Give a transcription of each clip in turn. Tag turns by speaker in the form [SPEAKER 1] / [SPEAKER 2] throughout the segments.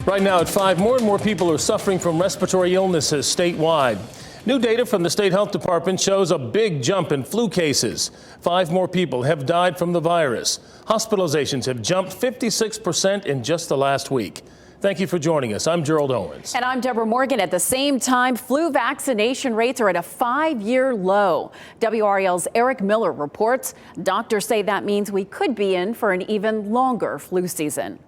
[SPEAKER 1] Right now at 5, more and more people are suffering from respiratory illnesses statewide. New data from the state health department shows a big jump in flu cases. 5 more people have died from the virus. Hospitalizations have jumped 56% in just the last week. Thank you for joining us. I'm Gerald Owens.
[SPEAKER 2] And I'm Deborah Morgan. At the same time, flu vaccination rates are at a 5-year low. WRAL's Eric Miller reports doctors say that means we could be in for an even longer flu season.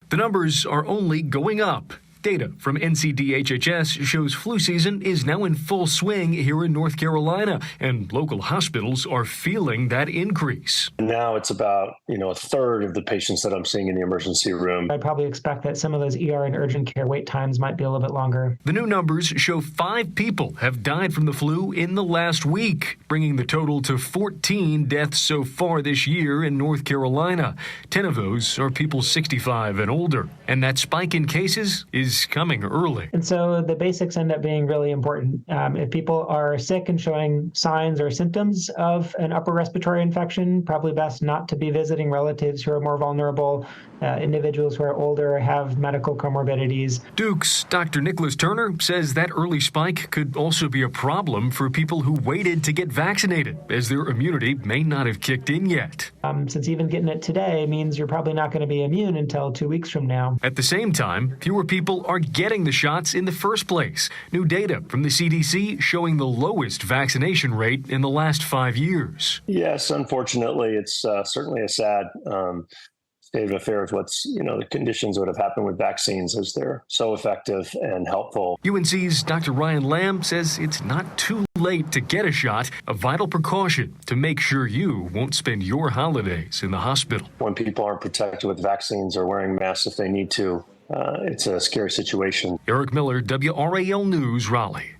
[SPEAKER 3] The numbers are only going up. Data from NCDHHS shows flu season is now in full swing here in North Carolina, and local hospitals are feeling that increase.
[SPEAKER 4] Now it's about, a third of the patients that I'm seeing in the emergency room.
[SPEAKER 5] I'd probably expect that some of those ER and urgent care wait times might be a little bit longer.
[SPEAKER 3] The new numbers show 5 people have died from the flu in the last week, bringing the total to 14 deaths so far this year in North Carolina. 10 of those are people 65 and older, and that spike in cases is coming early.
[SPEAKER 5] And so the basics end up being really important. If people are sick and showing signs or symptoms of an upper respiratory infection, probably best not to be visiting relatives who are more vulnerable, individuals who are older, have medical comorbidities.
[SPEAKER 3] Duke's Dr. Nicholas Turner says that early spike could also be a problem for people who waited to get vaccinated, as their immunity may not have kicked in yet.
[SPEAKER 5] Since even getting it today means you're probably not going to be immune until 2 weeks from now.
[SPEAKER 3] At the same time, fewer people are getting the shots in the first place. New data from the CDC showing the lowest vaccination rate in the last 5 years.
[SPEAKER 4] Yes, unfortunately, it's certainly a sad state of affairs. The conditions would have happened with vaccines, as they're so effective and helpful.
[SPEAKER 3] UNC's Dr. Ryan Lamb says it's not too late to get a shot, a vital precaution to make sure you won't spend your holidays in the hospital.
[SPEAKER 4] When people aren't protected with vaccines or wearing masks if they need to, it's a scary situation.
[SPEAKER 3] Eric Miller, WRAL News, Raleigh.